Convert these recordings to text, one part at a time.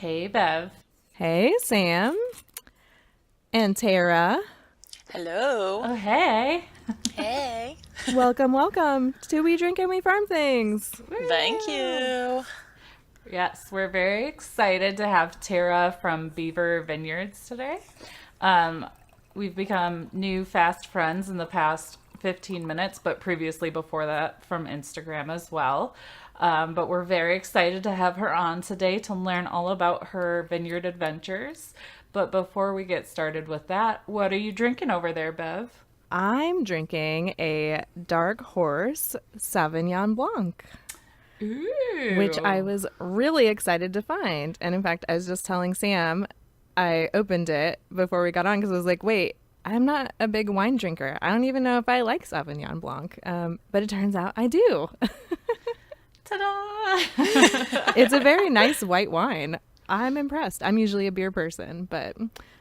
Hey, Bev. Hey, Sam and Tara. Hello. Oh, hey. Hey. Welcome to We Drink and We Farm Things. Thank Woo! you. Yes, we're very excited to have Tara from Beaver Vineyards today. Um, we've become new fast friends in the past 15 minutes, but previously before that from Instagram as well. But we're very excited to have her on today to learn all about her vineyard adventures. But before we get started with that, what are you drinking over there, Bev? I'm drinking a Dark Horse Sauvignon Blanc, which I Ooh. was really excited to find. And in fact, I was just telling Sam, I opened it before we got on because I was like, wait, I'm not a big wine drinker. I don't even know if I like Sauvignon Blanc. But it turns out I do. Ta-da! It's a very nice white wine. I'm impressed. I'm usually a beer person, but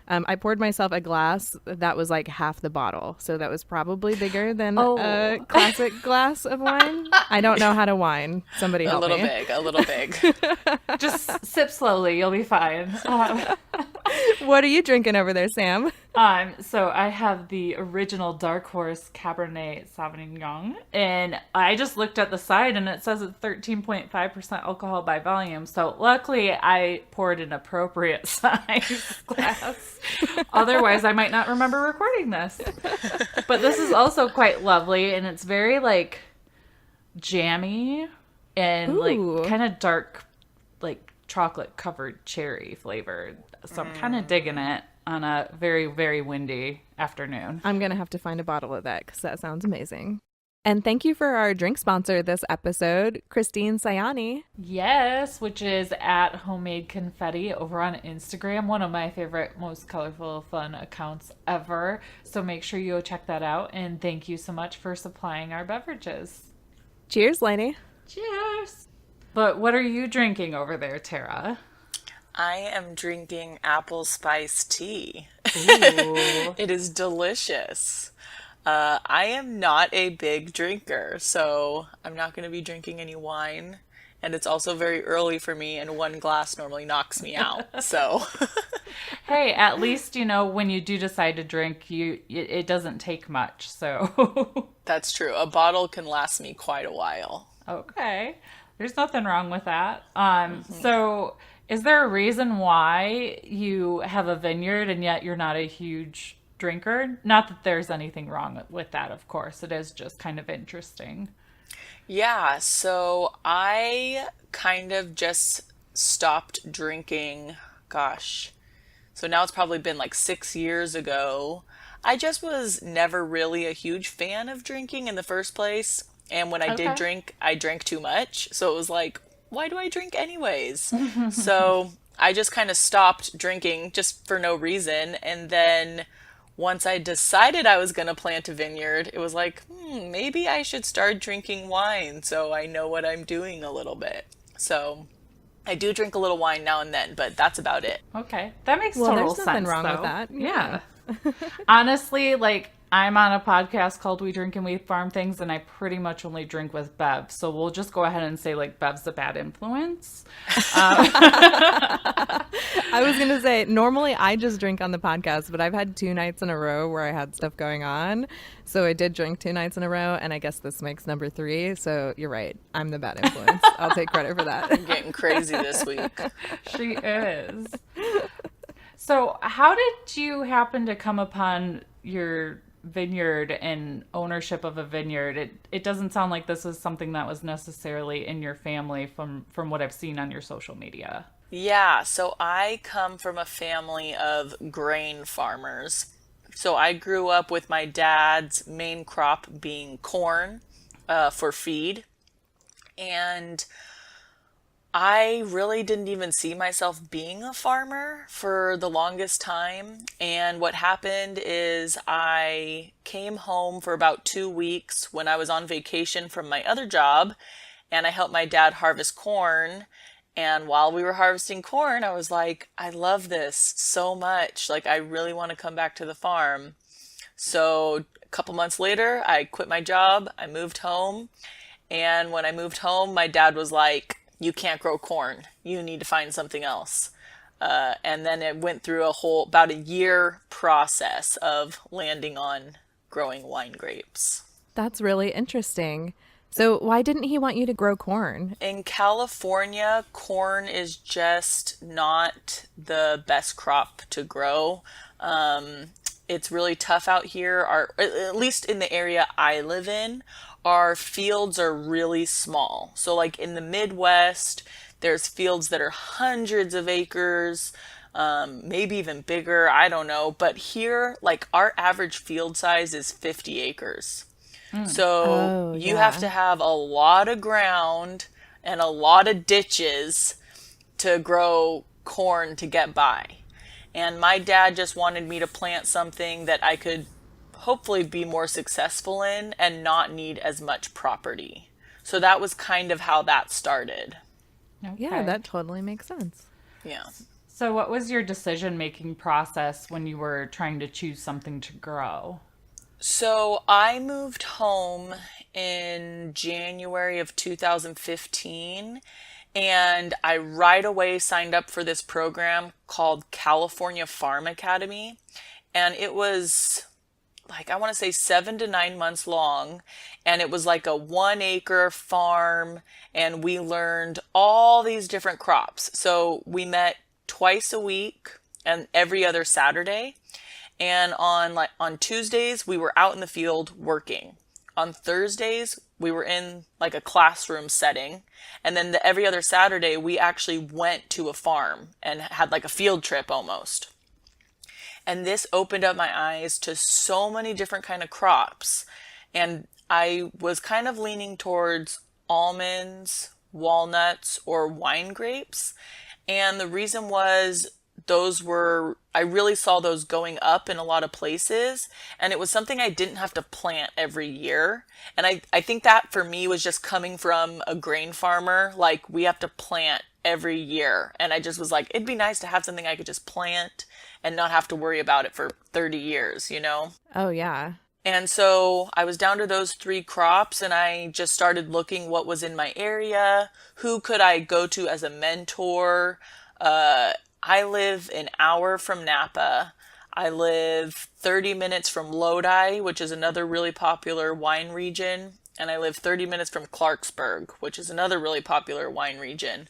I poured myself a glass that was like half the bottle. So that was probably bigger than a Oh. classic glass of wine. I don't know how to wine. Somebody A help little me. big, a little big. Just sip slowly, you'll be fine. What are you drinking over there, Sam? So I have the original Dark Horse Cabernet Sauvignon, and I just looked at the side and it says it's 13.5% alcohol by volume. So luckily I poured an appropriate size glass. Otherwise, I might not remember recording this. But this is also quite lovely, and it's very like jammy and like Ooh. kind of dark, like chocolate covered cherry flavor. So I'm kind of digging it on a very, very windy afternoon. I'm going to have to find a bottle of that because that sounds amazing. And thank you for our drink sponsor this episode, Christine Sayani. Yes, which is at Homemade Confetti over on Instagram. One of my favorite, most colorful, fun accounts ever. So make sure you go check that out. And thank you so much for supplying our beverages. Cheers, Lainey. Cheers. But what are you drinking over there, Tara? I am drinking apple spice tea. Ooh. It is delicious. I am not a big drinker, so I'm not going to be drinking any wine. And it's also very early for me, and one glass normally knocks me out. So, Hey, at least you know when you do decide to drink, it doesn't take much. So, that's true. A bottle can last me quite a while. okay, there's nothing wrong with that. So is there a reason why you have a vineyard and yet you're not a huge drinker? Not that there's anything wrong with that, of course. It is just kind of interesting. Yeah, so I kind of just stopped drinking, gosh. So now it's probably been like 6 years ago. I just was never really a huge fan of drinking in the first place. And when I did Okay. drink, I drank too much. So it was like, why do I drink anyways? So I just kind of stopped drinking just for no reason. And then once I decided I was going to plant a vineyard, it was like, maybe I should start drinking wine so I know what I'm doing a little bit. So I do drink a little wine now and then, but that's about it. Okay. That makes Well, total there's nothing sense, wrong with though. that. Yeah. Honestly, like, I'm on a podcast called We Drink and We Farm Things, and I pretty much only drink with Bev. So we'll just go ahead and say, like, Bev's a bad influence. I was going to say, normally I just drink on the podcast, but I've had 2 nights in a row where I had stuff going on. So I did drink 2 nights in a row, and I guess this makes number 3. So you're right. I'm the bad influence. I'll take credit for that. I'm getting crazy this week. She is. So, how did you happen to come upon your vineyard and ownership of a vineyard? It doesn't sound like this is something that was necessarily in your family from what I've seen on your social media. Yeah, so I come from a family of grain farmers. So I grew up with my dad's main crop being corn for feed. And I really didn't even see myself being a farmer for the longest time. And what happened is I came home for about 2 weeks when I was on vacation from my other job, and I helped my dad harvest corn. And while we were harvesting corn, I was like, I love this so much. Like, I really want to come back to the farm. So a couple months later, I quit my job. I moved home. And when I moved home, my dad was like, you can't grow corn. You need to find something else. And then it went through about a year process of landing on growing wine grapes. That's really interesting. So why didn't he want you to grow corn? In California, corn is just not the best crop to grow. It's really tough out here. At least in the area I live in, our fields are really small. So like in the Midwest, there's fields that are hundreds of acres, maybe even bigger. I don't know. But here, like our average field size is 50 acres. So Oh, you have to yeah. have a lot of ground and a lot of ditches to grow corn to get by. And my dad just wanted me to plant something that I could hopefully be more successful in and not need as much property. So that was kind of how that started. Yeah, Okay. that totally makes sense. Yeah. So what was your decision-making process when you were trying to choose something to grow? So I moved home in January of 2015, and I right away signed up for this program called California Farm Academy. And it was like, I want to say 7 to 9 months long. And it was like a 1 acre farm. And we learned all these different crops. So we met twice a week and every other Saturday. And on Tuesdays, we were out in the field working. On Thursdays, we were in like a classroom setting. And then every other Saturday, we actually went to a farm and had like a field trip almost. And this opened up my eyes to so many different kind of crops. And I was kind of leaning towards almonds, walnuts, or wine grapes. And the reason was I really saw those going up in a lot of places. And it was something I didn't have to plant every year. And I think that for me was just coming from a grain farmer. Like we have to plant every year. And I just was like, it'd be nice to have something I could just plant and not have to worry about it for 30 years, you know? Oh, yeah. And so I was down to those 3 crops and I just started looking what was in my area. Who could I go to as a mentor? I live an hour from Napa. I live 30 minutes from Lodi, which is another really popular wine region. And I live 30 minutes from Clarksburg, which is another really popular wine region.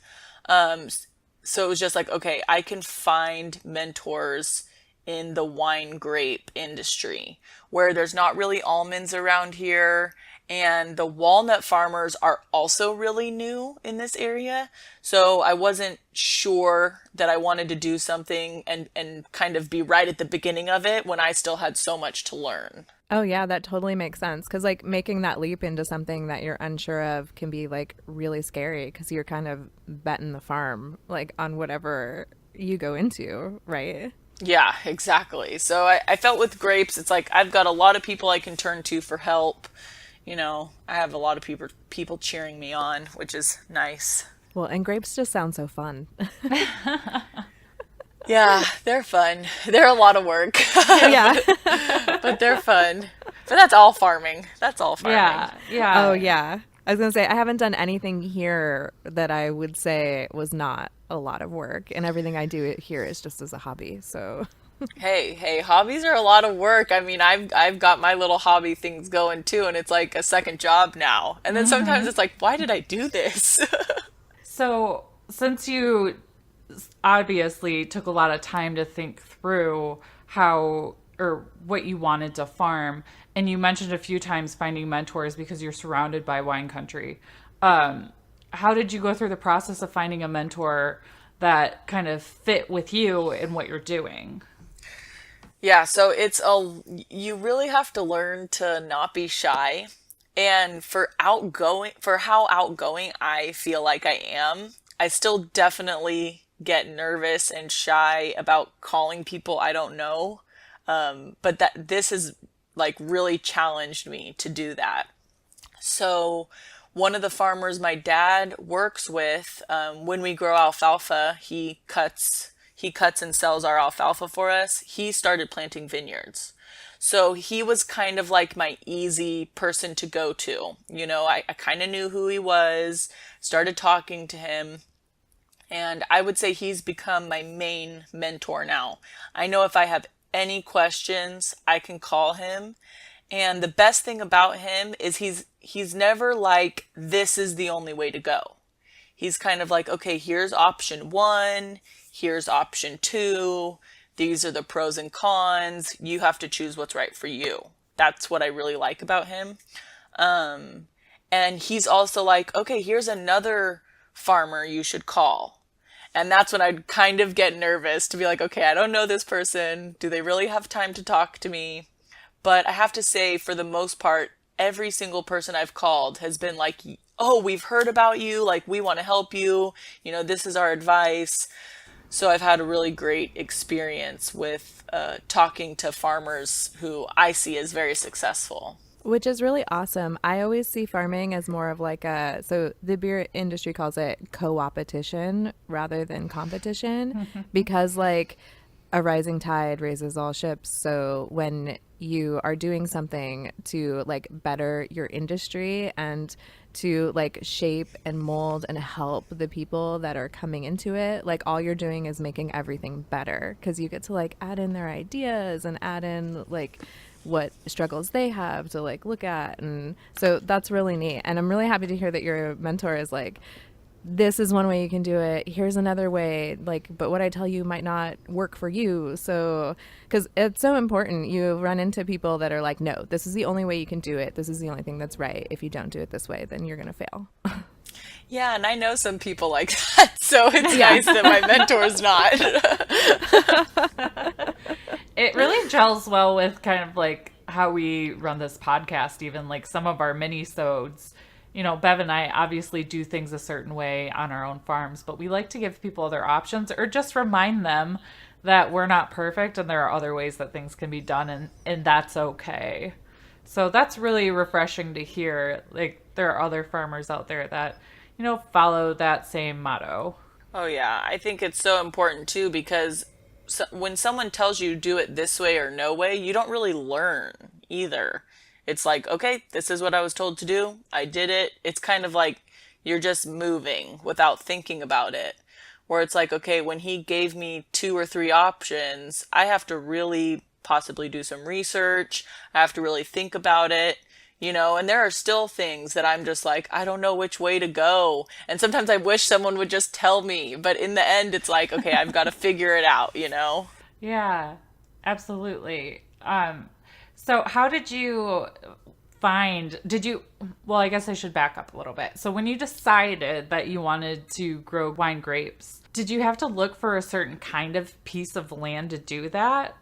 So it was just like, okay, I can find mentors in the wine grape industry where there's not really almonds around here. And the walnut farmers are also really new in this area. So I wasn't sure that I wanted to do something and kind of be right at the beginning of it when I still had so much to learn. Oh, yeah, that totally makes sense. Because, like, making that leap into something that you're unsure of can be, like, really scary because you're kind of betting the farm, like, on whatever you go into, right? Yeah, exactly. So I felt with grapes, it's like I've got a lot of people I can turn to for help. You know, I have a lot of people cheering me on, which is nice. Well, and grapes just sound so fun. Yeah, they're fun. They're a lot of work, Yeah. but they're fun. But that's all farming. That's all farming. Yeah, yeah. Oh, yeah. I was going to say, I haven't done anything here that I would say was not a lot of work. And everything I do here is just as a hobby. So, Hey, hobbies are a lot of work. I mean, I've got my little hobby things going too, and it's like a second job now. And then sometimes it's like, why did I do this? So, since you obviously took a lot of time to think through how or what you wanted to farm, and you mentioned a few times finding mentors because you're surrounded by wine country, how did you go through the process of finding a mentor that kind of fit with you and what you're doing? Yeah, so you really have to learn to not be shy. And for how outgoing I feel like I am, I still definitely get nervous and shy about calling people I don't know. But this has like really challenged me to do that. So one of the farmers my dad works with, when we grow alfalfa, he cuts and sells our alfalfa for us. He started planting vineyards. So he was kind of like my easy person to go to. I kind of knew who he was, started talking to him, and I would say he's become my main mentor now. I know if I have any questions, I can call him. And the best thing about him is he's never like, this is the only way to go. He's kind of like, okay, here's option 1, here's option 2. These are the pros and cons. You have to choose what's right for you. That's what I really like about him. And he's also like, okay, here's another farmer you should call. And that's when I'd kind of get nervous to be like, okay, I don't know this person. Do they really have time to talk to me? But I have to say, for the most part, every single person I've called has been like, oh, we've heard about you. Like, we want to help you. This is our advice. So I've had a really great experience with talking to farmers who I see as very successful. Which is really awesome. I always see farming as more of like so the beer industry calls it co-opetition rather than competition because like a rising tide raises all ships. So when you are doing something to like better your industry and to like shape and mold and help the people that are coming into it, like all you're doing is making everything better because you get to like add in their ideas and add in like what struggles they have to like look at. And so that's really neat. And I'm really happy to hear that your mentor is like, this is one way you can do it. Here's another way. Like, but what I tell you might not work for you. So, because it's so important. You run into people that are like, no, this is the only way you can do it. This is the only thing that's right. If you don't do it this way, then you're going to fail. Yeah, and I know some people like that. So it's nice that my mentor's not. It really gels well with kind of like how we run this podcast, even like some of our mini-sodes. Bev and I obviously do things a certain way on our own farms, but we like to give people other options or just remind them that we're not perfect and there are other ways that things can be done and that's okay. So that's really refreshing to hear. Like there are other farmers out there that, follow that same motto. Oh yeah, I think it's so important too because when someone tells you do it this way or no way, you don't really learn either. It's like, okay, this is what I was told to do. I did it. It's kind of like you're just moving without thinking about it. Where it's like, okay, when he gave me 2 or 3 options, I have to really possibly do some research. I have to really think about it, and there are still things that I'm just like, I don't know which way to go. And sometimes I wish someone would just tell me. But in the end, it's like, okay, I've got to figure it out, Yeah, absolutely. So how did you well, I guess I should back up a little bit. So when you decided that you wanted to grow wine grapes, did you have to look for a certain kind of piece of land to do that?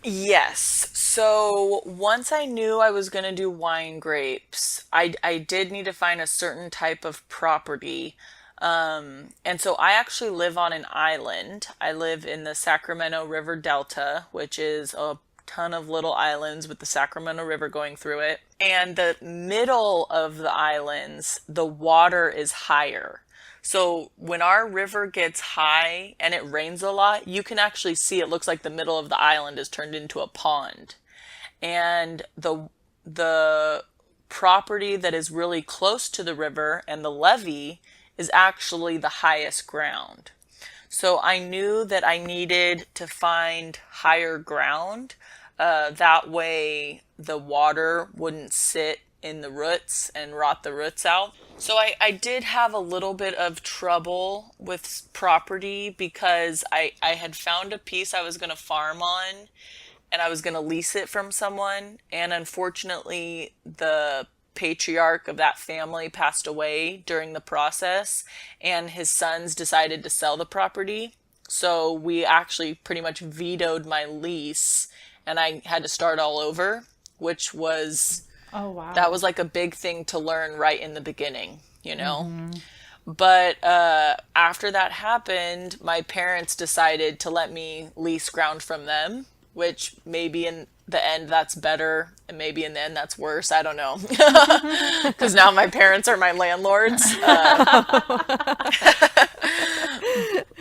Yes. So once I knew I was going to do wine grapes, I did need to find a certain type of property. And so I actually live on an island. I live in the Sacramento River Delta, which is a ton of little islands with the Sacramento River going through it. And the middle of the islands, the water is higher. So when our river gets high and it rains a lot, you can actually see it looks like the middle of the island is turned into a pond. And the property that is really close to the river and the levee is actually the highest ground. So I knew that I needed to find higher ground. That way the water wouldn't sit in the roots and rot the roots out. So I did have a little bit of trouble with property because I had found a piece I was going to farm on and I was going to lease it from someone. And unfortunately, the patriarch of that family passed away during the process and his sons decided to sell the property. So we actually pretty much vetoed my lease and I had to start all over, which was, oh wow, that was like a big thing to learn right in the beginning, But after that happened, my parents decided to let me lease ground from them, which maybe in the end that's better and maybe in the end that's worse. I don't know. Because now my parents are my landlords.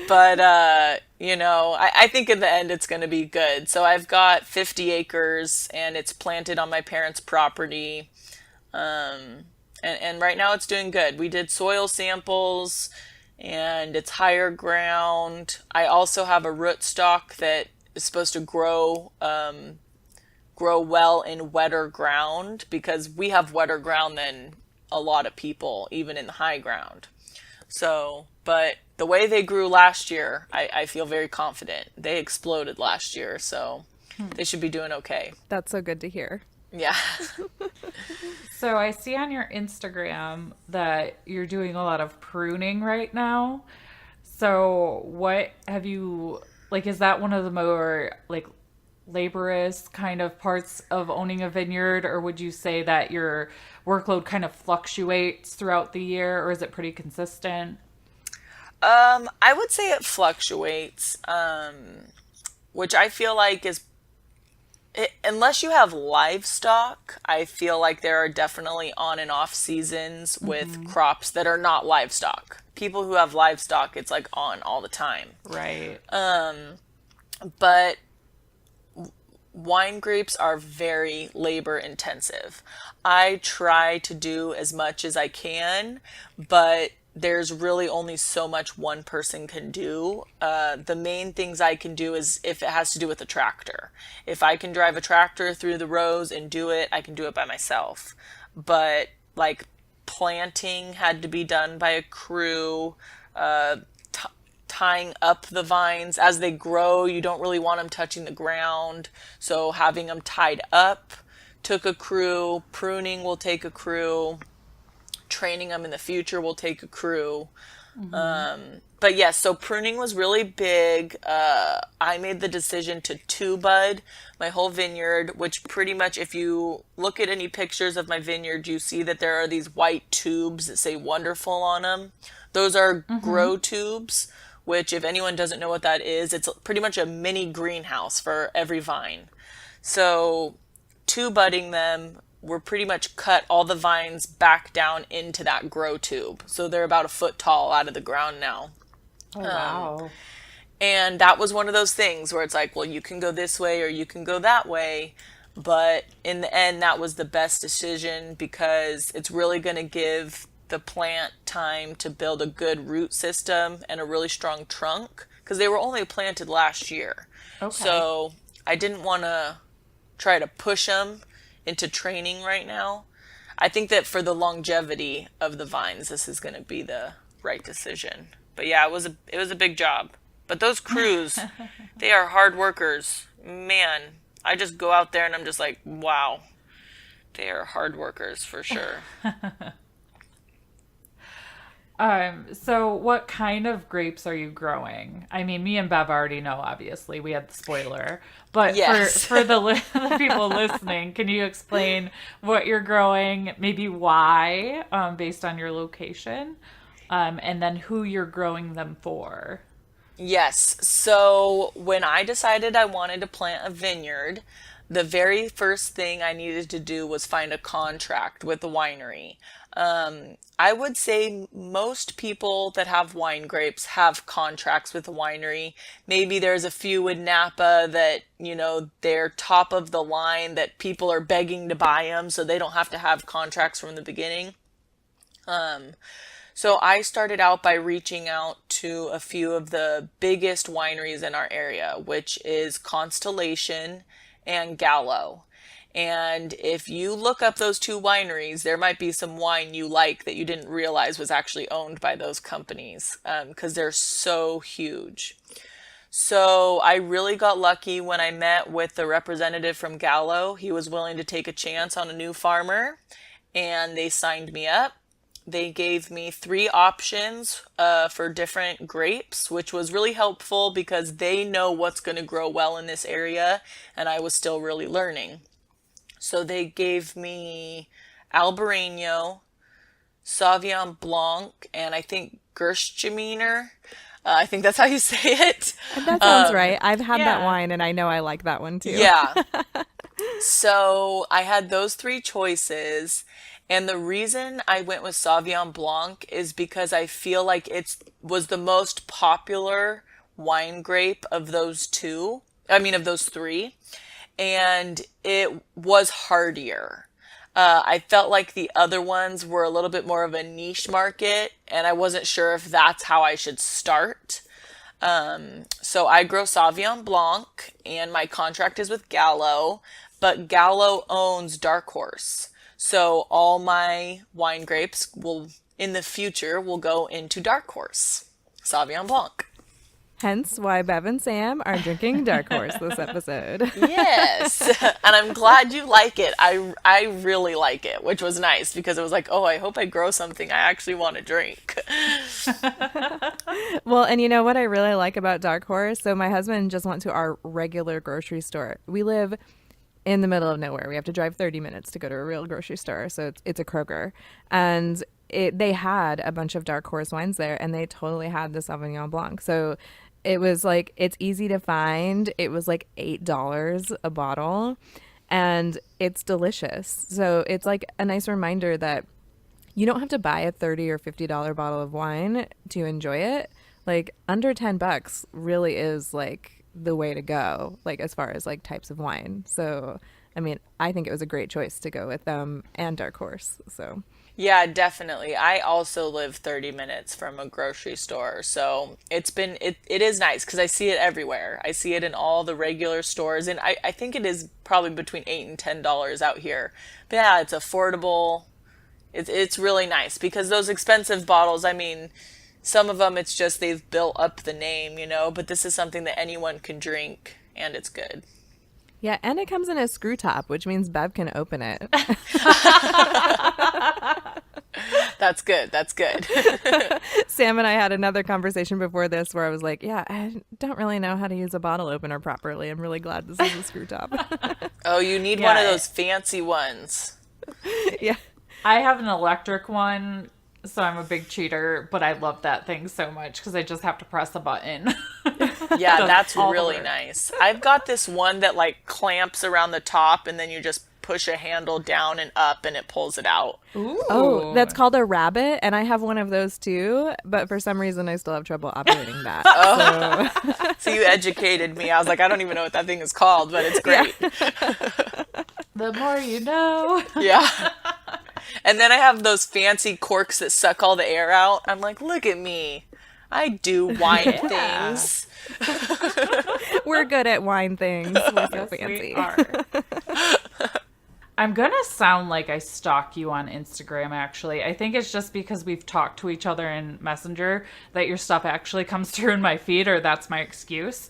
But, I think in the end it's going to be good. So I've got 50 acres and it's planted on my parents' property. And right now it's doing good. We did soil samples and it's higher ground. I also have a rootstock that is supposed to grow well in wetter ground because we have wetter ground than a lot of people, even in the high ground. So, but the way they grew last year, I feel very confident. They exploded last year, so they should be doing okay. That's so good to hear. Yeah. So I see on your Instagram that you're doing a lot of pruning right now. So what have you, like, is that one of the more, like, laborious kind of parts of owning a vineyard, or would you say that your workload kind of fluctuates throughout the year, or is it pretty consistent? I would say it fluctuates, which I feel like unless you have livestock, I feel like there are definitely on and off seasons with crops that are not livestock. People who have livestock, it's like on all the time. Right. But wine grapes are very labor intensive. I try to do as much as I can, but there's really only so much one person can do. The main things I can do is if it has to do with a tractor. If I can drive a tractor through the rows and do it, I can do it by myself. But like planting had to be done by a crew. Tying up the vines as they grow, you don't really want them touching the ground. So having them tied up took a crew. Pruning will take a crew. Training them in the future will take a crew. But yes, so pruning was really big. I made the decision to two bud my whole vineyard, which pretty much if you look at any pictures of my vineyard, you see that there are these white tubes that say wonderful on them. Those are grow tubes, which if anyone doesn't know what that is, it's pretty much a mini greenhouse for every vine. So two budding them, we're pretty much cut all the vines back down into that grow tube. So they're about a foot tall out of the ground now. Oh, wow. And that was one of those things where it's like, well, you can go this way or you can go that way. But in the end, that was the best decision because it's really going to give the plant time to build a good root system and a really strong trunk because they were only planted last year. Okay. So I didn't want to try to push them into training right now. I think that for the longevity of the vines, this is going to be the right decision. But yeah, it was a big job. But those crews, they are hard workers. Man, I just go out there and I'm just like, wow. They are hard workers for sure. So what kind of grapes are you growing? I mean, me and Bev already know, obviously, we had the spoiler, but Yes. for the people listening, can you explain what you're growing, maybe why, based on your location, and then who you're growing them for? Yes. So when I decided I wanted to plant a vineyard, the very first thing I needed to do was find a contract with the winery. I would say most people that have wine grapes have contracts with the winery. Maybe there's a few in Napa that, they're top of the line that people are begging to buy them, so they don't have to have contracts from the beginning. So I started out by reaching out to a few of the biggest wineries in our area, which is Constellation and Gallo. And if you look up those two wineries, there might be some wine you like that you didn't realize was actually owned by those companies because they're so huge. So I really got lucky when I met with the representative from Gallo. He was willing to take a chance on a new farmer and they signed me up. They gave me 3 options for different grapes, which was really helpful because they know what's going to grow well in this area and I was still really learning. So they gave me Albarino, Sauvignon Blanc, and I think Gerstraminer. I think that's how you say it. That sounds right. I've had that yeah. wine and I know I like that one too. Yeah. So I had those 3 choices And the reason I went with Sauvignon Blanc is because I feel like it was the most popular wine grape of those two. I mean, of those three. And it was hardier. I felt like the other ones were a little bit more of a niche market, and I wasn't sure if that's how I should start. So I grow Sauvignon Blanc, and my contract is with Gallo, but Gallo owns Dark Horse. So all my wine grapes in the future, will go into Dark Horse, Sauvignon Blanc. Hence why Bev and Sam are drinking Dark Horse this episode. Yes. And I'm glad you like it. I really like it, which was nice because it was like, oh, I hope I grow something I actually want to drink. Well, and you know what I really like about Dark Horse? So my husband just went to our regular grocery store. We live in the middle of nowhere. We have to drive 30 minutes to go to a real grocery store. So it's a Kroger. And they had a bunch of Dark Horse wines there, and they totally had the Sauvignon Blanc. So it was like, it's easy to find. It was like $8 a bottle, and it's delicious. So it's like a nice reminder that you don't have to buy a $30 or $50 bottle of wine to enjoy it. Like under $10 really is like the way to go, like as far as like types of wine. So, I mean, I think it was a great choice to go with them and Dark Horse. So Yeah, definitely. I also live 30 minutes from a grocery store. So it is nice because I see it everywhere. I see it in all the regular stores. And I think it is probably between $8 and $10 out here. But yeah, it's affordable. It's really nice because those expensive bottles, I mean, some of them it's just they've built up the name, but this is something that anyone can drink and it's good. yeah, and it comes in a screw top, which means Bev can open it. That's good. That's good. Sam and I had another conversation before this where I was like, yeah, I don't really know how to use a bottle opener properly. I'm really glad this is a screw top. Oh, you need one of those fancy ones. Yeah. I have an electric one, so I'm a big cheater, but I love that thing so much because I just have to press a button. Yeah, that's all the really work. nice. I've got this one that like clamps around the top and then you just push a handle down and up and it pulls it out. Ooh. Oh, that's called a rabbit, and I have one of those too, but for some reason I still have trouble operating that. So you educated me. I was like, I don't even know what that thing is called, but it's great. The more you know. Yeah. And then I have those fancy corks that suck all the air out. I'm like, look at me. I do wine things. We're good at wine things. We're so Yes, fancy. we are. I'm gonna sound like I stalk you on Instagram, actually. I think it's just because we've talked to each other in Messenger that your stuff actually comes through in my feed, or that's my excuse.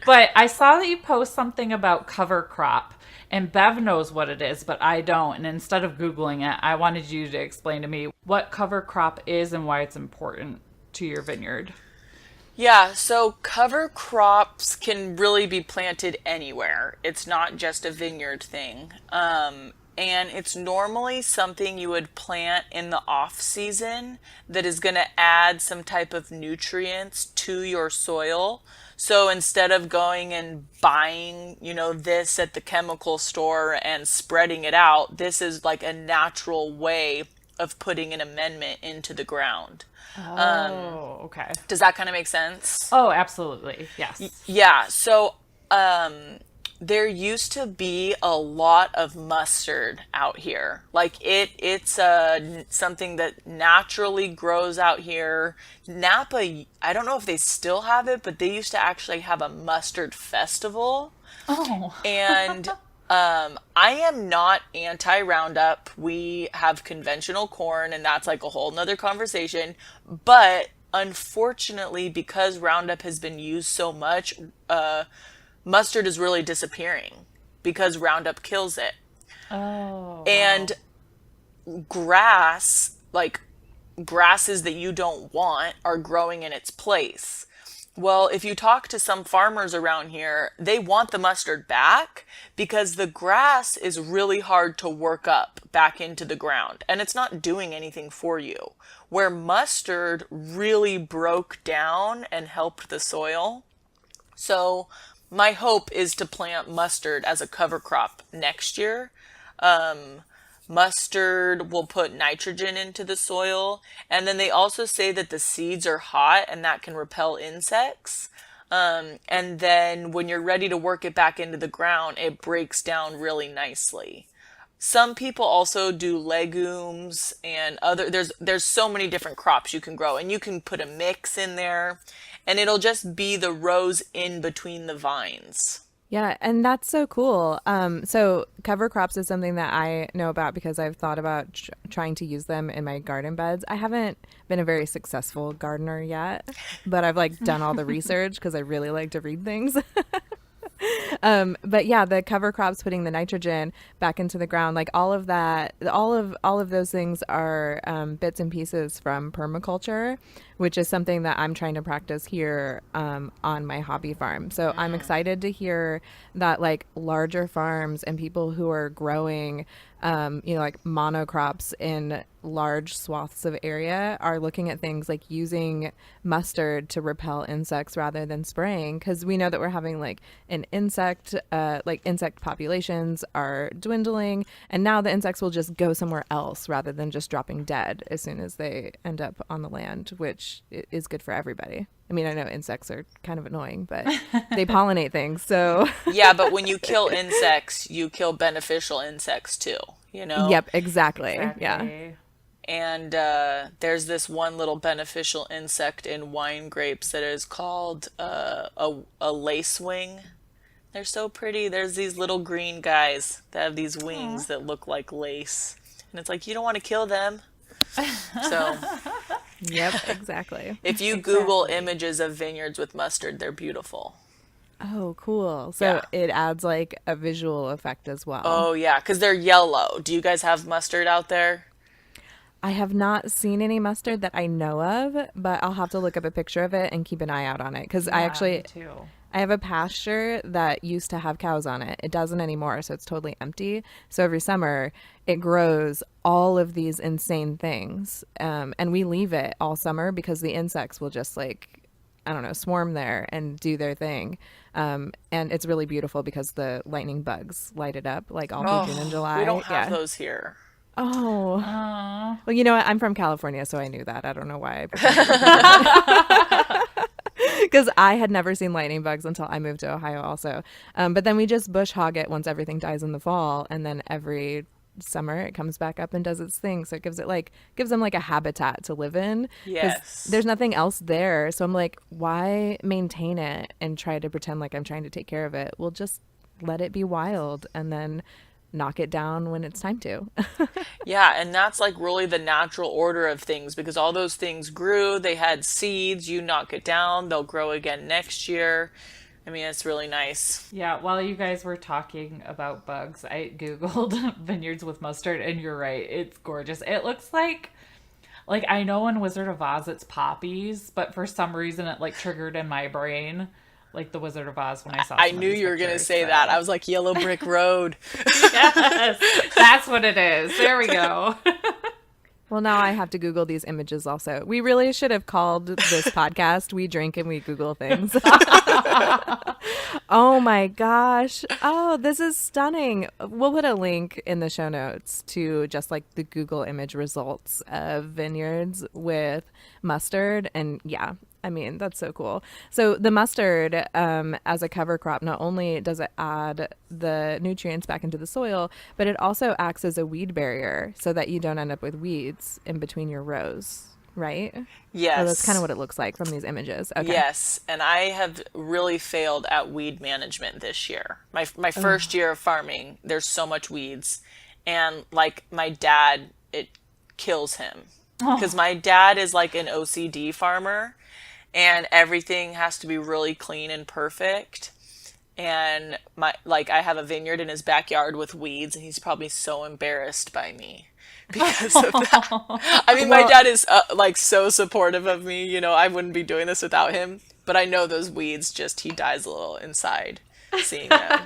But I saw that you post something about cover crop, and Bev knows what it is, but I don't. And instead of Googling it, I wanted you to explain to me what cover crop is and why it's important to your vineyard. Yeah, so cover crops can really be planted anywhere. It's not just a vineyard thing. And it's normally something you would plant in the off season that is going to add some type of nutrients to your soil. So instead of going and buying, this at the chemical store and spreading it out, this is like a natural way of putting an amendment into the ground. Oh, okay. Does that kind of make sense? Oh, absolutely. Yes. Yeah. So, there used to be a lot of mustard out here. Like it's something that naturally grows out here. Napa, I don't know if they still have it, but they used to actually have a mustard festival. Oh. And I am not anti-Roundup. We have conventional corn, and that's like a whole nother conversation. But unfortunately, because Roundup has been used so much, mustard is really disappearing because Roundup kills it. Oh. And grass, like grasses that you don't want, are growing in its place. Well, if you talk to some farmers around here, they want the mustard back because the grass is really hard to work up back into the ground and it's not doing anything for you. Where mustard really broke down and helped the soil. So my hope is to plant mustard as a cover crop next year. Mustard will put nitrogen into the soil. And then they also say that the seeds are hot and that can repel insects. And then when you're ready to work it back into the ground, it breaks down really nicely. Some people also do legumes and there's so many different crops you can grow, and you can put a mix in there and it'll just be the rows in between the vines. Yeah, and that's so cool. So cover crops is something that I know about because I've thought about trying to use them in my garden beds. I haven't been a very successful gardener yet, but I've like done all the research because I really like to read things. But yeah, the cover crops putting the nitrogen back into the ground, like all of that, all of those things are bits and pieces from permaculture, which is something that I'm trying to practice here on my hobby farm. So I'm excited to hear that like larger farms and people who are growing, like monocrops in large swaths of area are looking at things like using mustard to repel insects rather than spraying, because we know that we're having like an insect populations are dwindling, and now the insects will just go somewhere else rather than just dropping dead as soon as they end up on the land, which is good for everybody. I mean, I know insects are kind of annoying, but they pollinate things, so Yeah, but when you kill insects, you kill beneficial insects too, you know? Yep, exactly. Yeah. And there's this one little beneficial insect in wine grapes that is called a lacewing. They're so pretty. There's these little green guys that have these wings that look like lace. And it's like, you don't want to kill them. So Yep, exactly. if you Google images of vineyards with mustard, they're beautiful. Oh, cool. So Yeah. it adds like a visual effect as well. Oh, yeah, because they're yellow. Do you guys have mustard out there? I have not seen any mustard that I know of, but I'll have to look up a picture of it and keep an eye out on it, because I actually too. I have a pasture that used to have cows on it. It doesn't anymore, so it's totally empty. So every summer it grows all of these insane things, and we leave it all summer because the insects will just like, I don't know, swarm there and do their thing. And it's really beautiful because the lightning bugs light it up like all through June and July. We don't have Yeah. those here. Oh. Aw. Well, you know what? I'm from California, so I knew that. I don't know why. Because I had never seen lightning bugs until I moved to Ohio also. But then we just bush hog it once everything dies in the fall. And then every summer it comes back up and does its thing. So it gives them like a habitat to live in. 'Cause Yes. there's nothing else there. So I'm like, why maintain it and try to pretend like I'm trying to take care of it? We'll just let it be wild and then knock it down when it's time to. Yeah, and that's like really the natural order of things, because all those things grew, they had seeds, you knock it down, they'll grow again next year. I mean, it's really nice. Yeah, while you guys were talking about bugs, I Googled vineyards with mustard, and you're right. It's gorgeous. It looks like I know in Wizard of Oz it's poppies, but for some reason it like triggered in my brain like the Wizard of Oz when I saw I some of knew these you were going to pictures, say so- that. I was like, Yellow Brick Road. Yes, that's what it is. There we go. Well, now I have to Google these images also. We really should have called this podcast We Drink and We Google Things. Oh my gosh. Oh, this is stunning. We'll put a link in the show notes to just like the Google image results of vineyards with mustard. And yeah, I mean, that's so cool. So the mustard, as a cover crop, not only does it add the nutrients back into the soil, but it also acts as a weed barrier so that you don't end up with weeds in between your rows, right? Yes. Or that's kind of what it looks like from these images. Okay. Yes, and I have really failed at weed management this year. My first year of farming, there's so much weeds, and like my dad, it kills him because my dad is like an OCD farmer, and everything has to be really clean and perfect. And I have a vineyard in his backyard with weeds, and he's probably so embarrassed by me because of that. I mean, my dad is like so supportive of me. You know, I wouldn't be doing this without him. But I know those weeds he dies a little inside seeing them.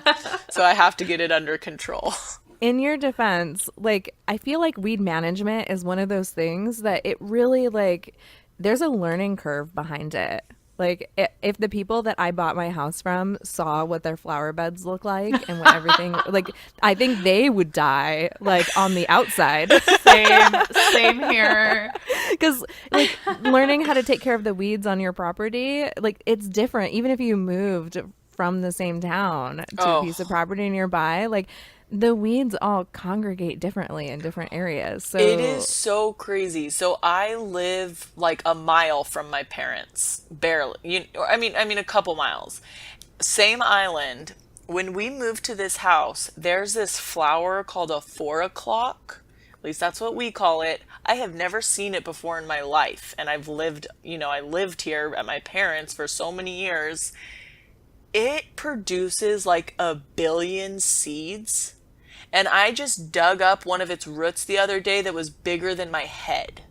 So I have to get it under control. In your defense, like, I feel like weed management is one of those things that it really, like, there's a learning curve behind it. Like if the people that I bought my house from saw what their flower beds look like and what everything like, I think they would die like on the outside. Same here. Because like learning how to take care of the weeds on your property, like it's different. Even if you moved from the same town to a piece of property nearby, like the weeds all congregate differently in different areas. So It is so crazy. So I live like a mile from my parents, barely. I mean a couple miles. Same island. When we moved to this house, there's this flower called a 4 o'clock. At least that's what we call it. I have never seen it before in my life, and I lived here at my parents for so many years. It produces like 1 billion seeds. And I just dug up one of its roots the other day that was bigger than my head.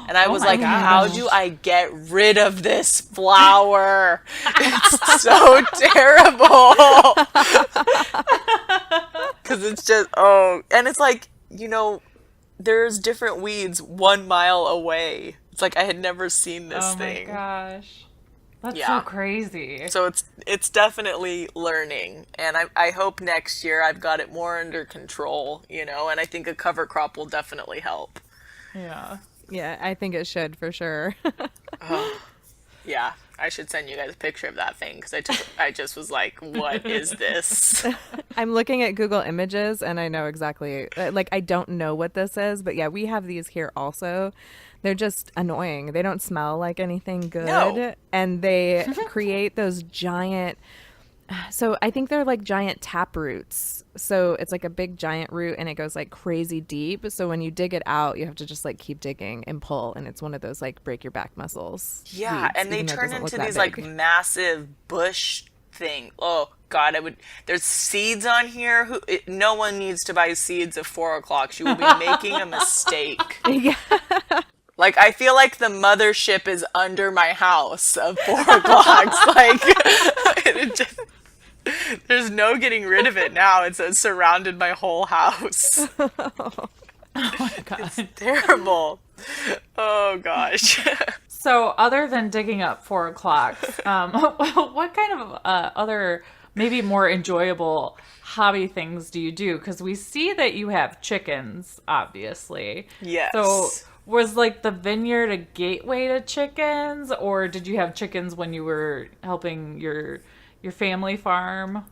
And I was my like, gosh. how do I get rid of this flower? It's so terrible. Because it's just, and it's like, there's different weeds 1 mile away. It's like I had never seen this thing. Oh my gosh. That's Yeah. so crazy. So it's definitely learning, and I hope next year I've got it more under control, and I think a cover crop will definitely help. Yeah. yeah, I think it should for sure. Yeah, I should send you guys a picture of that thing because I just was like, what is this? I'm looking at Google Images and I know exactly, like, I don't know what this is, but yeah, we have these here also. They're just annoying. They don't smell like anything good. No. And they create those giant, so I think they're like giant tap roots. So it's like a big giant root and it goes like crazy deep. So when you dig it out, you have to just like keep digging and pull. And it's one of those like break your back muscles. Yeah, weeds, and they even though it turn doesn't look into that these like big. massive bush thing. Oh God, there's seeds on here. No one needs to buy seeds at 4 o'clock. You will be making a mistake. Yeah. Like, I feel like the mothership is under my house of 4 o'clocks. Like, there's no getting rid of it now. It's surrounded my whole house. Oh my god. Terrible. Oh, gosh. So, other than digging up 4 o'clock, what kind of other, maybe more enjoyable hobby things do you do? Because we see that you have chickens, obviously. Yes. So, was like the vineyard a gateway to chickens, or did you have chickens when you were helping your family farm?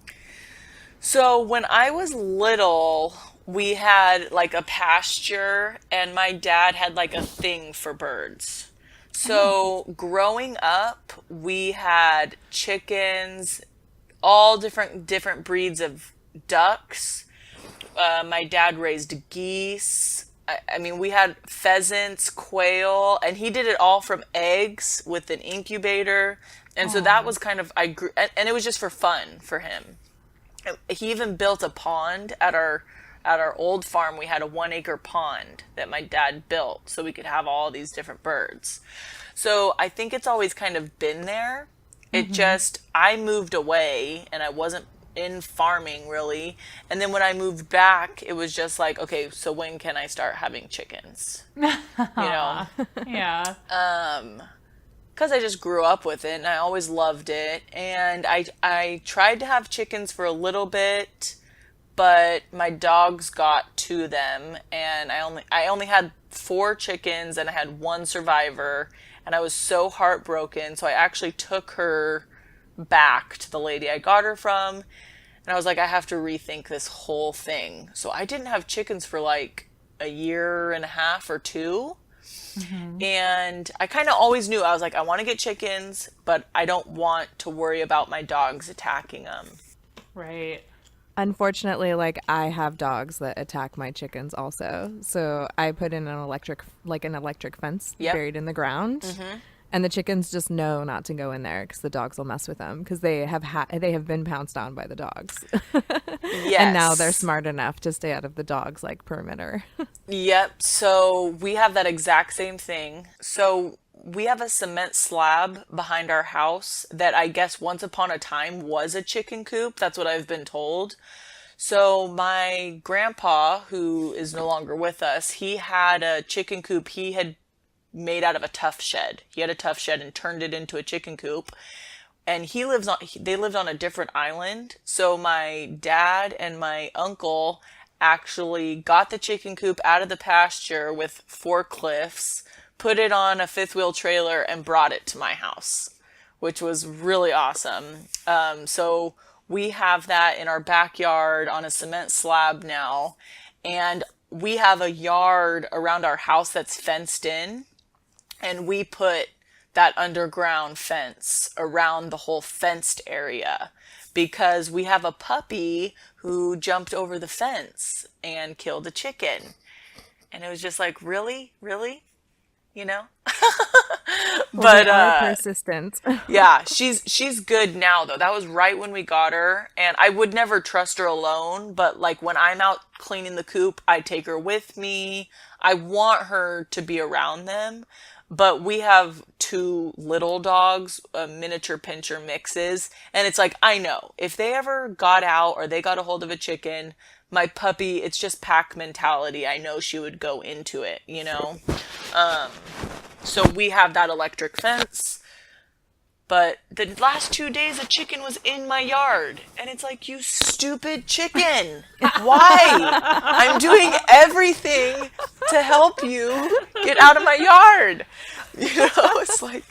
So when I was little, we had like a pasture, and my dad had like a thing for birds. So growing up, we had chickens, all different breeds of ducks. My dad raised geese. I mean, we had pheasants, quail, and he did it all from eggs with an incubator. And so that was kind of, I grew, and it was just for fun for him. He even built a pond at our old farm. We had a 1 acre pond that my dad built so we could have all these different birds. So I think it's always kind of been there. It just, I moved away and I wasn't in farming really, and then when I moved back it was just like, okay, so when can I start having chickens? Yeah. Because I just grew up with it and I always loved it, and I tried to have chickens for a little bit, but my dogs got to them, and I only had 4 chickens and I had 1 survivor, and I was so heartbroken, so I actually took her back to the lady I got her from, and I was like, I have to rethink this whole thing. So I didn't have chickens for like a year and a half or 2. And I kind of always knew, I was like, I want to get chickens, but I don't want to worry about my dogs attacking them. Right. Unfortunately, like I have dogs that attack my chickens also. So I put in an electric fence buried in the ground. And the chickens just know not to go in there because the dogs will mess with them because they have been pounced on by the dogs. Yes. And now they're smart enough to stay out of the dogs' like perimeter. Yep. So we have that exact same thing. So we have a cement slab behind our house that I guess once upon a time was a chicken coop. That's what I've been told. So my grandpa, who is no longer with us, he had a chicken coop he had made out of a tough shed. He had a tough shed and turned it into a chicken coop. And they lived on a different island. So my dad and my uncle actually got the chicken coop out of the pasture with forklifts, put it on a fifth wheel trailer, and brought it to my house, which was really awesome. So we have that in our backyard on a cement slab now. And we have a yard around our house that's fenced in. And we put that underground fence around the whole fenced area because we have a puppy who jumped over the fence and killed a chicken. And it was just like, really? Really? You know? Well, they are persistent. Yeah, she's good now though. That was right when we got her, and I would never trust her alone, but like when I'm out cleaning the coop, I take her with me. I want her to be around them. But we have two little dogs, miniature pincher mixes, and it's like, I know, if they ever got out or they got a hold of a chicken, my puppy, it's just pack mentality. I know she would go into it, you know? So we have that electric fence. But the last 2 days, a chicken was in my yard. And it's like, you stupid chicken. Why? I'm doing everything to help you get out of my yard. You know, it's like...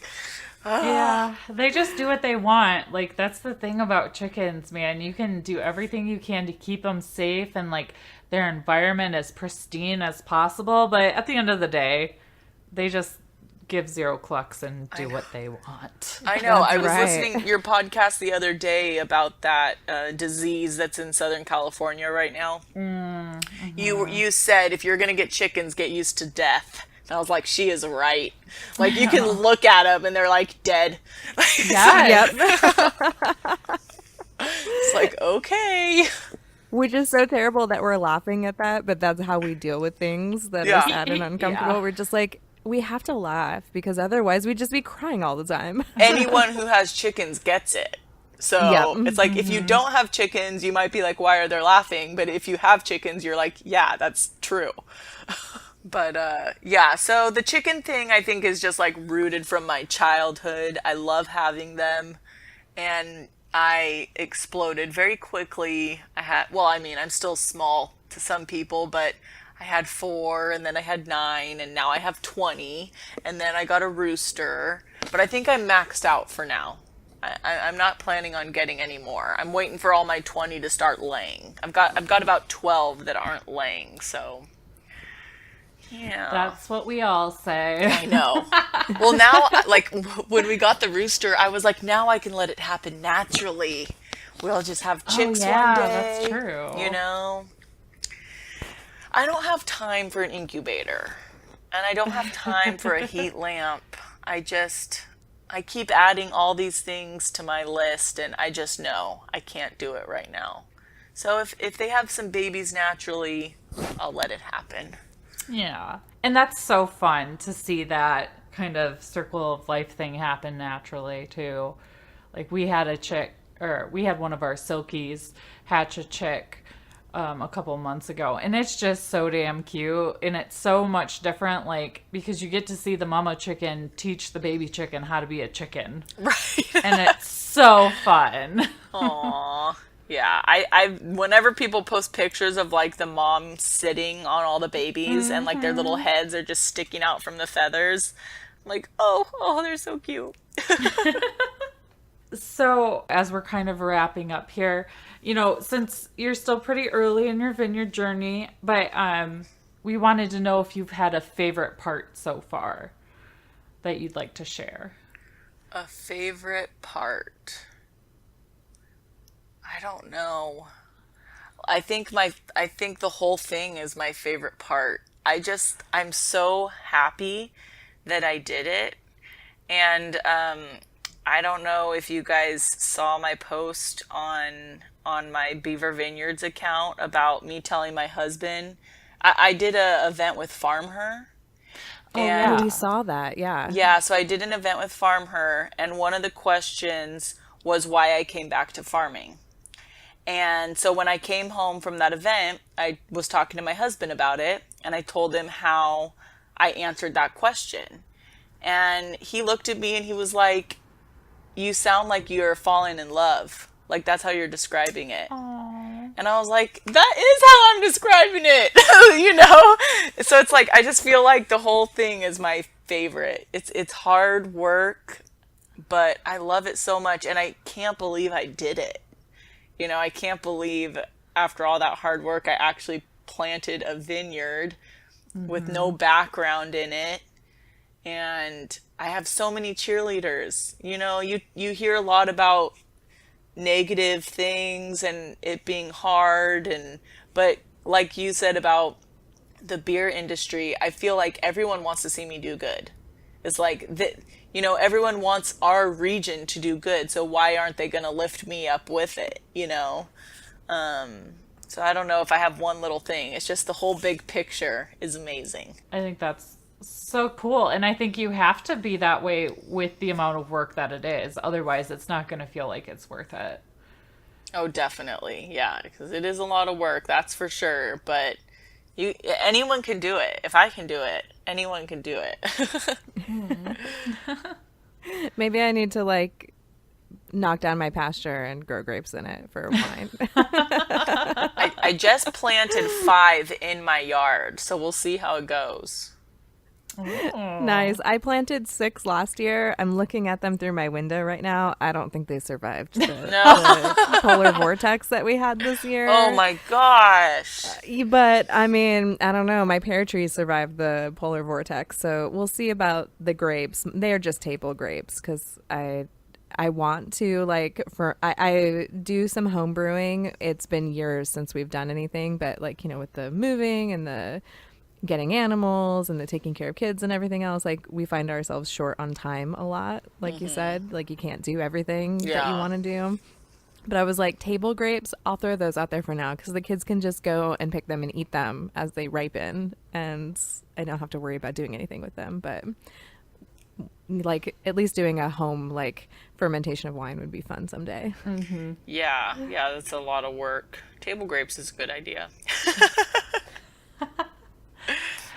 Yeah, they just do what they want. Like, that's the thing about chickens, man. You can do everything you can to keep them safe and, like, their environment as pristine as possible. But at the end of the day, they just give zero clucks and do what they want. I know. That's I was right. listening to your podcast the other day about that disease that's in Southern California right now. Mm-hmm. You said if you're going to get chickens, get used to death. And I was like, she is right. Like, you can look at them and they're like dead. Yeah. Yep. It's like, okay. Which is so terrible that we're laughing at that, but that's how we deal with things that Yeah. are sad and uncomfortable. Yeah. We're just like, we have to laugh because otherwise we'd just be crying all the time. Anyone who has chickens gets it. So Yep. it's like, if you don't have chickens, you might be like, why are they laughing? But if you have chickens, you're like, yeah, that's true. But yeah, so the chicken thing I think is just like rooted from my childhood. I love having them. And I exploded very quickly. I'm still small to some people, but I had 4, and then I had 9, and now I have 20, and then I got a rooster. But I think I'm maxed out for now. I'm not planning on getting any more. I'm waiting for all my 20 to start laying. I've got about 12 that aren't laying, so yeah. That's what we all say. I know. Well, now, like, when we got the rooster, I was like, now I can let it happen naturally. We'll just have chicks one day. That's true. You know? I don't have time for an incubator. And I don't have time for a heat lamp. I keep adding all these things to my list, and I just know I can't do it right now. So if they have some babies naturally, I'll let it happen. Yeah. And that's so fun to see that kind of circle of life thing happen naturally, too. Like, we had one of our silkies hatch a chick a couple months ago, and it's just so damn cute, and it's so much different, like, because you get to see the mama chicken teach the baby chicken how to be a chicken. Right. And it's so fun. Aww. Yeah, I whenever people post pictures of like the mom sitting on all the babies and like their little heads are just sticking out from the feathers, I'm like, oh, they're so cute. So as we're kind of wrapping up here, you know, since you're still pretty early in your vineyard journey, but we wanted to know if you've had a favorite part so far that you'd like to share. A favorite part? I don't know. I think the whole thing is my favorite part. I'm so happy that I did it. And I don't know if you guys saw my post on my Beaver Vineyards account about me telling my husband. I did a event with Farm Her. And we saw that, yeah. Yeah, so I did an event with Farm Her, and one of the questions was why I came back to farming. And so when I came home from that event, I was talking to my husband about it, and I told him how I answered that question. And he looked at me and he was like, you sound like you're falling in love. Like, that's how you're describing it. Aww. And I was like, that is how I'm describing it, you know? So it's like, I just feel like the whole thing is my favorite. It's hard work, but I love it so much. And I can't believe I did it. You know, I can't believe after all that hard work, I actually planted a vineyard with no background in it. And I have so many cheerleaders. You know, you hear a lot about negative things and it being hard, but like you said about the beer industry, I feel like everyone wants to see me do good. It's like that, you know, everyone wants our region to do good, so why aren't they going to lift me up with it, you know? So I don't know if I have one little thing. It's just the whole big picture is amazing. I think that's so cool. And I think you have to be that way with the amount of work that it is. Otherwise, it's not going to feel like it's worth it. Oh, definitely. Yeah, because it is a lot of work, that's for sure. But anyone can do it. If I can do it, anyone can do it. Maybe I need to like knock down my pasture and grow grapes in it for wine. I just planted 5 in my yard, so we'll see how it goes. Nice. I planted 6 last year. I'm looking at them through my window right now. I don't think they survived the polar vortex that we had this year. Oh my gosh. But I mean, I don't know. My pear trees survived the polar vortex, so we'll see about the grapes. They are just table grapes because I want to I do some home brewing. It's been years since we've done anything, but like, you know, with the moving and the getting animals and the taking care of kids and everything else, like we find ourselves short on time a lot. Like you said, like you can't do everything that you want to do. But I was like, table grapes, I'll throw those out there for now because the kids can just go and pick them and eat them as they ripen, and I don't have to worry about doing anything with them. But like at least doing a home like fermentation of wine would be fun someday. Yeah, that's a lot of work. Table grapes is a good idea.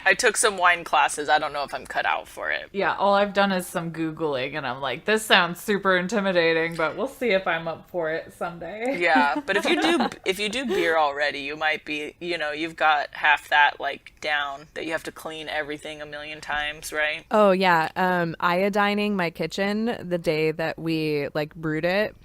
I took some wine classes. I don't know if I'm cut out for it. Yeah, all I've done is some Googling, and I'm like, this sounds super intimidating, but we'll see if I'm up for it someday. Yeah, but if you do beer already, you might be, you know, you've got half that like down, that you have to clean everything a million times, right? Oh yeah, iodining my kitchen the day that we like brewed it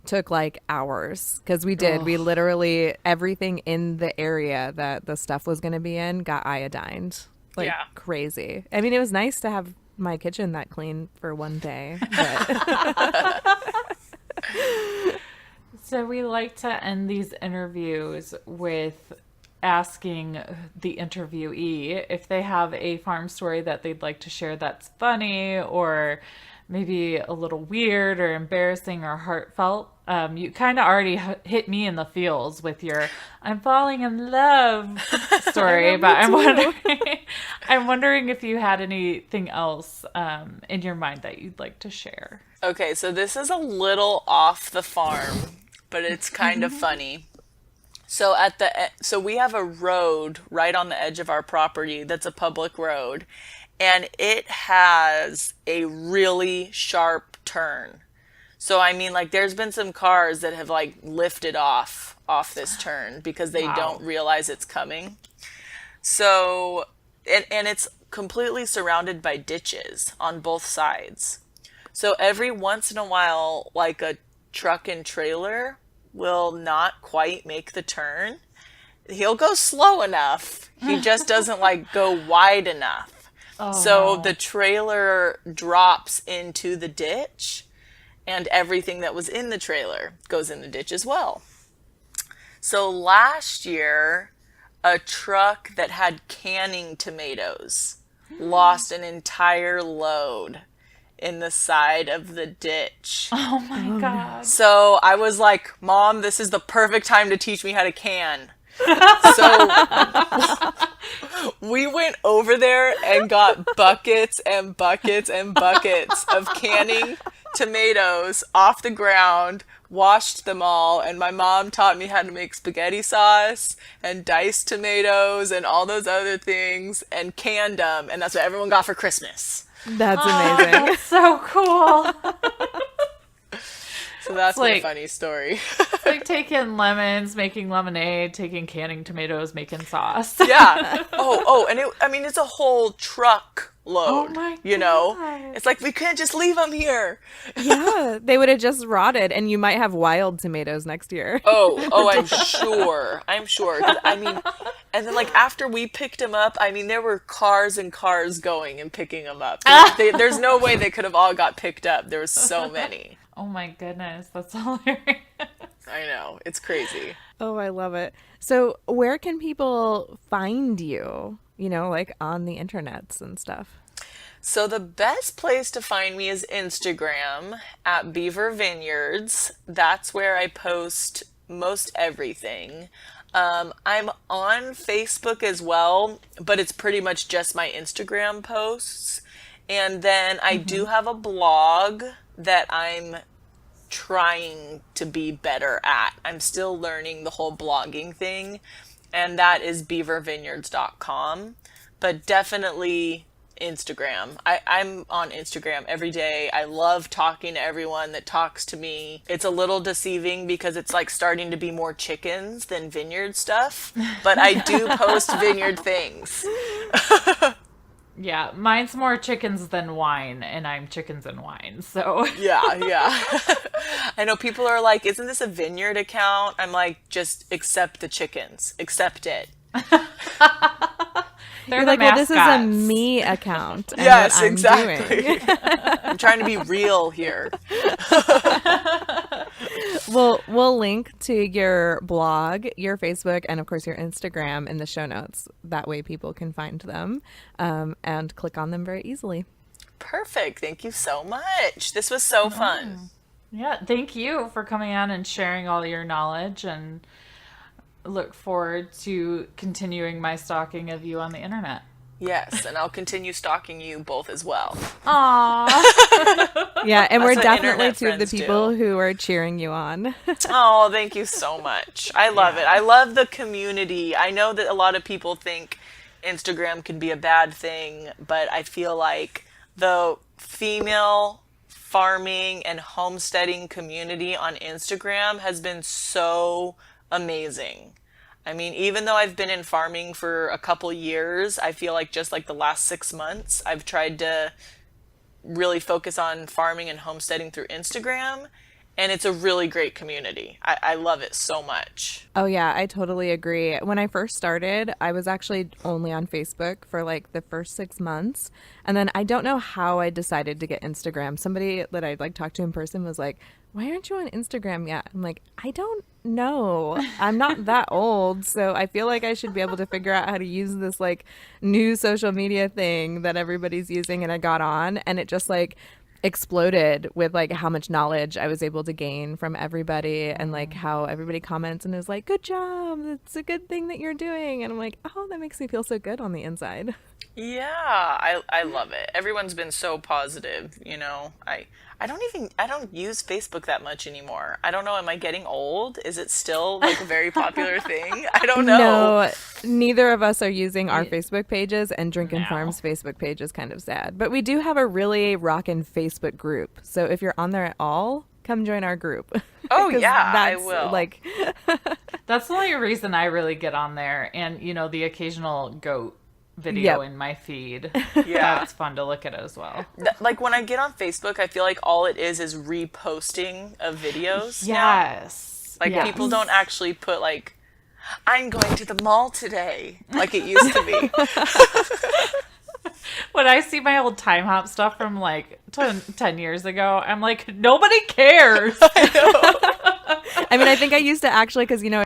took like hours because we literally everything in the area that the stuff was going to be in got iodined like crazy. I mean, it was nice to have my kitchen that clean for one day, but So we like to end these interviews with asking the interviewee if they have a farm story that they'd like to share that's funny or maybe a little weird or embarrassing or heartfelt. You kind of already hit me in the feels with your "I'm falling in love" story, but I'm wondering if you had anything else in your mind that you'd like to share. Okay, so this is a little off the farm, but it's kind of funny. So so we have a road right on the edge of our property that's a public road, and it has a really sharp turn. So I mean, like, there's been some cars that have like lifted off this turn because they don't realize it's coming. So and it's completely surrounded by ditches on both sides. So every once in a while, like a truck and trailer will not quite make the turn. He'll go slow enough. He just doesn't like go wide enough. So the trailer drops into the ditch, and everything that was in the trailer goes in the ditch as well. So last year, a truck that had canning tomatoes lost an entire load in the side of the ditch. Oh my God. So I was like, Mom, this is the perfect time to teach me how to can. So we went over there and got buckets and buckets and buckets of canning tomatoes off the ground, washed them all, and my mom taught me how to make spaghetti sauce and diced tomatoes and all those other things and canned them, and that's what everyone got for Christmas. That's amazing. That's so cool. So that's It's my like- funny story. It's like taking lemons, making lemonade, taking canning tomatoes, making sauce. Yeah. And it's a whole truck load. Oh my You know, God. it's like we can't just leave them here. Yeah, they would have just rotted, and you might have wild tomatoes next year. Oh, I'm sure. I'm sure. 'Cause, I mean, and then like after we picked them up, I mean, there were cars and cars going and picking them up. There's no way they could have all got picked up. There was so many. Oh my goodness, that's hilarious. I know. It's crazy. Oh, I love it. So, where can people find you? You know, like on the internets and stuff. So the best place to find me is Instagram at Beaver Vineyards. That's where I post most everything. I'm on Facebook as well, but it's pretty much just my Instagram posts. And then I do have a blog that I'm trying to be better at. I'm still learning the whole blogging thing, and that is beavervineyards.com. But definitely Instagram. I'm on Instagram every day. I love talking to everyone that talks to me. It's a little deceiving because it's like starting to be more chickens than vineyard stuff, but I do post vineyard things. Yeah, mine's more chickens than wine, and I'm chickens and wine, so. Yeah. I know people are like, isn't this a vineyard account? I'm like, just accept the chickens. Accept it. They're You're the like, well, this is a mascots. me account. And Yes, what I'm exactly. doing. I'm trying to be real here. We'll link to your blog, your Facebook, and of course your Instagram in the show notes. That way people can find them and click on them very easily. Perfect. Thank you so much. This was so fun. Yeah, thank you for coming on and sharing all your knowledge, and look forward to continuing my stalking of you on the internet. Yes, and I'll continue stalking you both as well. Aww. Yeah, and we're what definitely internet two of the friends people do. who are cheering you on. Oh, thank you so much. I love it. I love the community. I know that a lot of people think Instagram can be a bad thing, but I feel like the female farming and homesteading community on Instagram has been so amazing. I mean, even though I've been in farming for a couple years, I feel like just like the last 6 months, I've tried to really focus on farming and homesteading through Instagram. And it's a really great community. I love it so much. Oh, yeah, I totally agree. When I first started, I was actually only on Facebook for like the first 6 months. And then I don't know how I decided to get Instagram. Somebody that I'd like talked to in person was like, why aren't you on Instagram yet? I'm like, I don't know. I'm not that old. So I feel like I should be able to figure out how to use this like new social media thing that everybody's using. And I got on and it just like exploded with like how much knowledge I was able to gain from everybody and like how everybody comments and is like, good job, it's a good thing that you're doing, and I'm like, oh, that makes me feel so good on the inside. Yeah, I love it. Everyone's been so positive, you know. I don't use Facebook that much anymore. I don't know, am I getting old? Is it still like a very popular thing? I don't know. No, neither of us are using our Facebook pages, and Drinkin' No. Farm's Facebook page is kind of sad. But we do have a really rockin' Facebook group. So if you're on there at all, come join our group. Oh 'Cause yeah, I that's, will. Like, That's the only reason I really get on there, and you know, the occasional goat video Yep. in my feed. Yeah. That's fun to look at as well. Like when I get on Facebook, I feel like all it is reposting of videos. now. Yes. Like Yes. people don't actually put like, I'm going to the mall today, like it used to be. When I see my old time hop stuff from like 10 years ago, I'm like, nobody cares. I mean, I think I used to actually, because, you know,